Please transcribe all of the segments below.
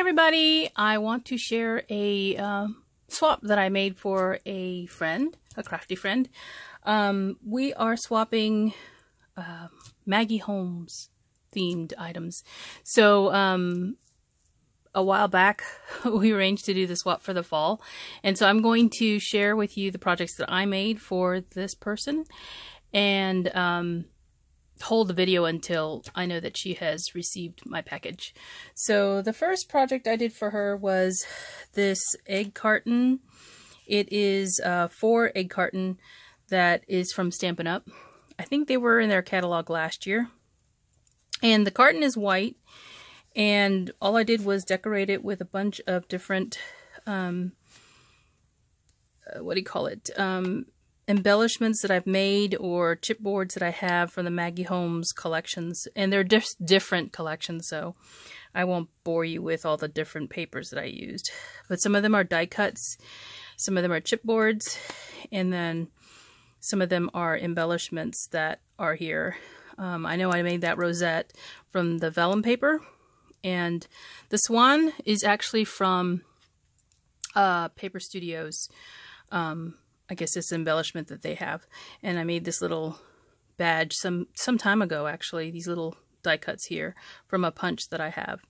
everybody! I want to share a swap that I made for a friend, a crafty friend. We are swapping Maggie Holmes themed items. So a while back we arranged to do the swap for the fall, and so I'm going to share with you the projects that I made for this person and hold the video until I know that she has received my package. So the first project I did for her was this egg carton. It is a 4 egg carton that is from Stampin' Up. I think they were in their catalog last year. And the carton is white, and all I did was decorate it with a bunch of different embellishments that I've made, or chipboards that I have from the Maggie Holmes collections. And they're different collections, so I won't bore you with all the different papers that I used. But some of them are die cuts, some of them are chipboards, and then some of them are embellishments that are here. I know I made that rosette from the vellum paper, and the swan is actually from Paper Studios. I guess it's an embellishment that they have. And I made this little badge some time ago, actually, these little die cuts here from a punch that I have.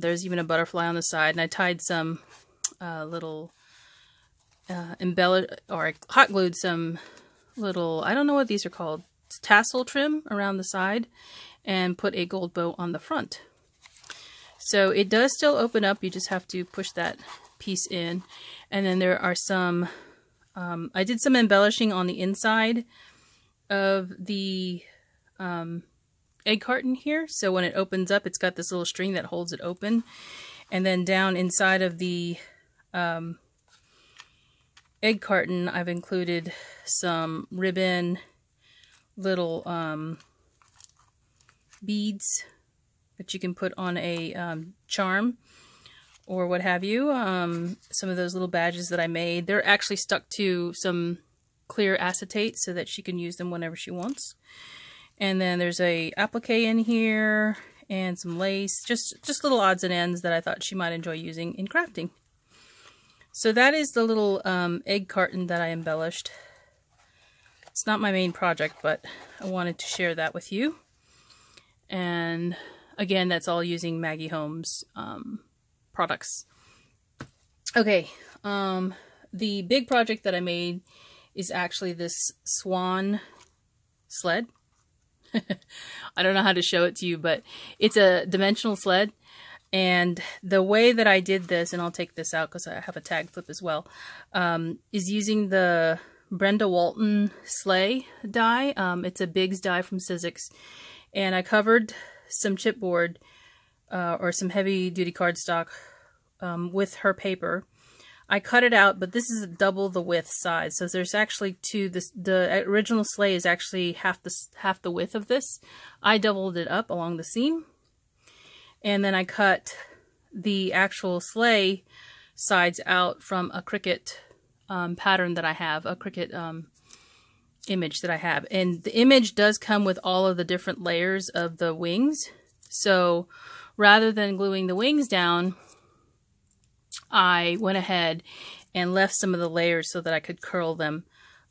There's even a butterfly on the side, and I tied some little I hot glued some little, I don't know what these are called, tassel trim around the side, and put a gold bow on the front. So it does still open up, you just have to push that piece in. And then there are some I did some embellishing on the inside of the egg carton here. So when it opens up, it's got this little string that holds it open. And then down inside of the egg carton, I've included some ribbon, little beads that you can put on a charm, or what have you. Some of those little badges that I made, they're actually stuck to some clear acetate so that she can use them whenever she wants. And then there's a applique in here and some lace, just little odds and ends that I thought she might enjoy using in crafting. So that is the little egg carton that I embellished. It's not my main project, but I wanted to share that with you. And again, that's all using Maggie Holmes products. Okay, the big project that I made is actually this swan sled. I don't know how to show it to you, but it's a dimensional sled. And the way that I did this, and I'll take this out because I have a tag flip as well, is using the Brenda Walton sleigh die. It's a Biggs die from Sizzix. And I covered some chipboard or some heavy duty cardstock with her paper. I cut it out, but this is double the width size. So there's actually two. The original sleigh is actually half the width of this. I doubled it up along the seam, and then I cut the actual sleigh sides out from a Cricut pattern that I have, a Cricut image that I have. And the image does come with all of the different layers of the wings. So rather than gluing the wings down, I went ahead and left some of the layers so that I could curl them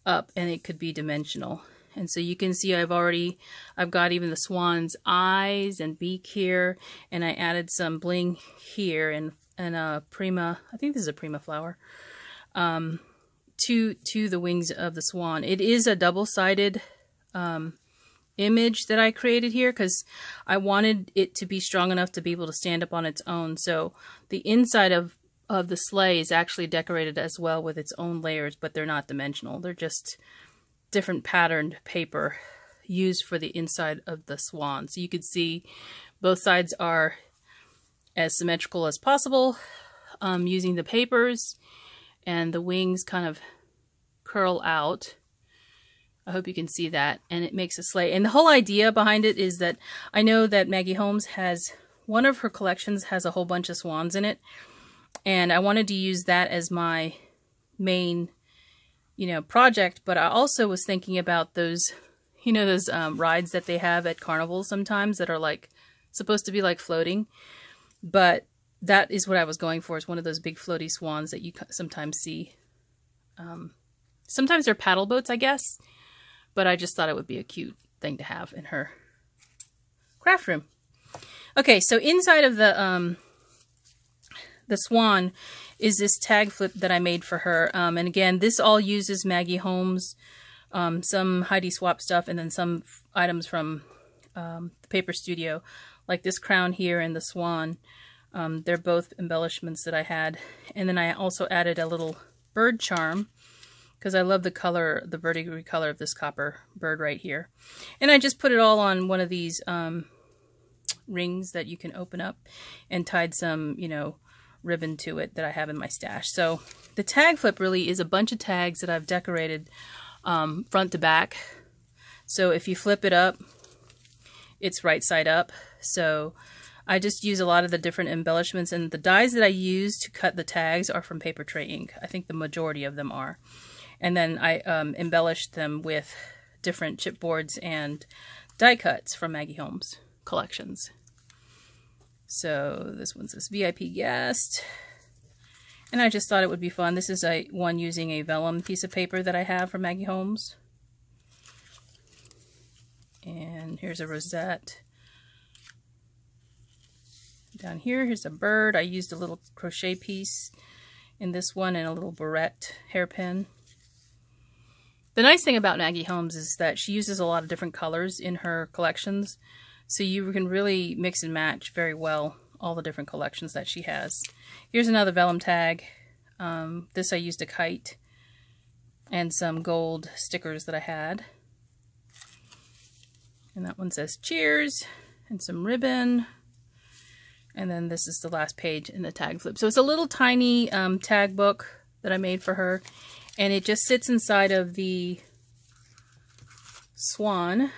up and it could be dimensional. And so you can see I've got even the swan's eyes and beak here, and I added some bling here and a prima, I think this is a prima flower, to the wings of the swan. It is a double-sided image that I created here because I wanted it to be strong enough to be able to stand up on its own. So the inside of the sleigh is actually decorated as well with its own layers, but they're not dimensional. They're just different patterned paper used for the inside of the swan. So you can see both sides are as symmetrical as possible using the papers, and the wings kind of curl out. I hope you can see that, and it makes a sleigh. And the whole idea behind it is that I know that Maggie Holmes has, one of her collections has a whole bunch of swans in it, and I wanted to use that as my main, project. But I also was thinking about those, those rides that they have at carnivals sometimes that are like supposed to be like floating, but that is what I was going for. It's one of those big floaty swans that you sometimes see. Sometimes they're paddle boats, I guess. But I just thought it would be a cute thing to have in her craft room. Okay, so inside of the swan is this tag flip that I made for her. And again, this all uses Maggie Holmes, some Heidi Swap stuff, and then some items from the Paper Studio, like this crown here and the swan. They're both embellishments that I had. And then I also added a little bird charm, because I love the color, the verdigris color of this copper bird right here. And I just put it all on one of these rings that you can open up, and tied some, you know, ribbon to it that I have in my stash. So the tag flip really is a bunch of tags that I've decorated front to back. So if you flip it up, it's right side up. So I just use a lot of the different embellishments, and the dies that I use to cut the tags are from Paper Tray ink. I think the majority of them are. And then I embellished them with different chipboards and die cuts from Maggie Holmes collections. So this one says VIP guest. And I just thought it would be fun. This is one using a vellum piece of paper that I have from Maggie Holmes. And here's a rosette. Down here's a bird. I used a little crochet piece in this one and a little barrette hairpin. The nice thing about Maggie Holmes is that she uses a lot of different colors in her collections. So you can really mix and match very well all the different collections that she has. Here's another vellum tag. This I used a kite and some gold stickers that I had. And that one says cheers and some ribbon. And then this is the last page in the tag flip. So it's a little tiny tag book that I made for her. And it just sits inside of the swan.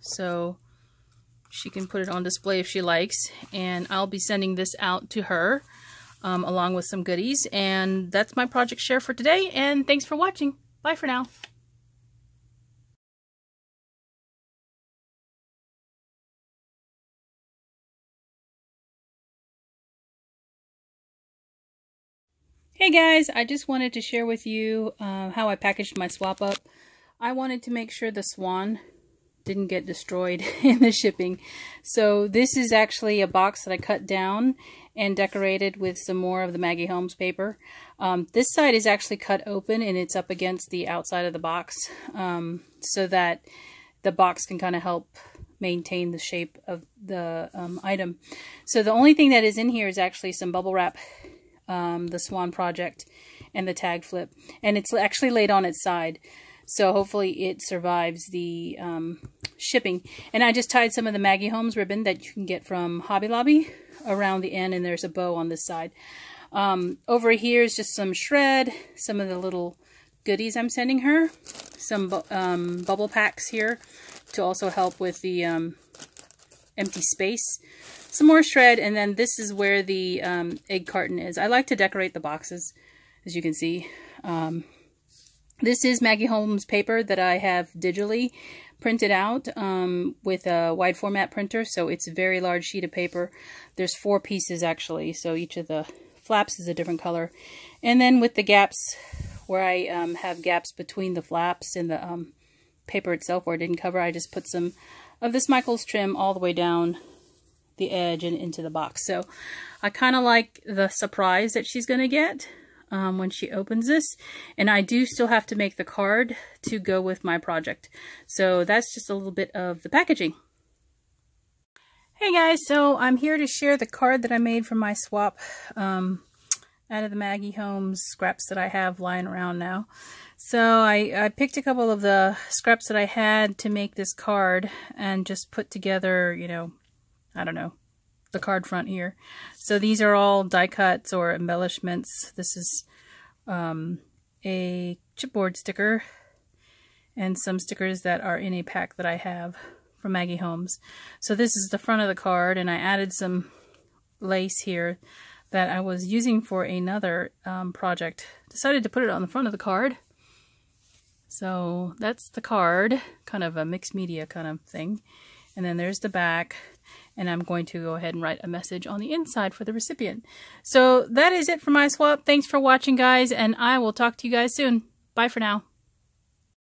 So she can put it on display if she likes. And I'll be sending this out to her along with some goodies. And that's my project share for today. And thanks for watching. Bye for now. Hey guys, I just wanted to share with you how I packaged my swap up. I wanted to make sure the swan didn't get destroyed in the shipping. So this is actually a box that I cut down and decorated with some more of the Maggie Holmes paper. This side is actually cut open and it's up against the outside of the box so that the box can kind of help maintain the shape of the item. So the only thing that is in here is actually some bubble wrap, the Swan Project, and the tag flip. And it's actually laid on its side. So hopefully it survives the shipping. And I just tied some of the Maggie Holmes ribbon that you can get from Hobby Lobby around the end, and there's a bow on this side. Over here is just some shred, some of the little goodies I'm sending her. Some bubble packs here to also help with the empty space. Some more shred, and then this is where the egg carton is. I like to decorate the boxes, as you can see. This is Maggie Holmes paper that I have digitally printed out with a wide format printer, so it's a very large sheet of paper. There's 4 pieces actually, so each of the flaps is a different color. And then with the gaps, where I have gaps between the flaps and the paper itself where it didn't cover, I just put some of this Michaels trim all the way down the edge and into the box. So I kind of like the surprise that she's going to get when she opens this. And I do still have to make the card to go with my project. So that's just a little bit of the packaging. Hey guys, so I'm here to share the card that I made for my swap out of the Maggie Holmes scraps that I have lying around now. So I picked a couple of the scraps that I had to make this card and just put together, you know, I don't know, the card front here. So these are all die cuts or embellishments. This is a chipboard sticker and some stickers that are in a pack that I have from Maggie Holmes. So this is the front of the card, and I added some lace here that I was using for another project. Decided to put it on the front of the card. So that's the card, kind of a mixed media kind of thing. And then there's the back. And I'm going to go ahead and write a message on the inside for the recipient. So that is it for my swap. Thanks for watching, guys, and I will talk to you guys soon. Bye for now.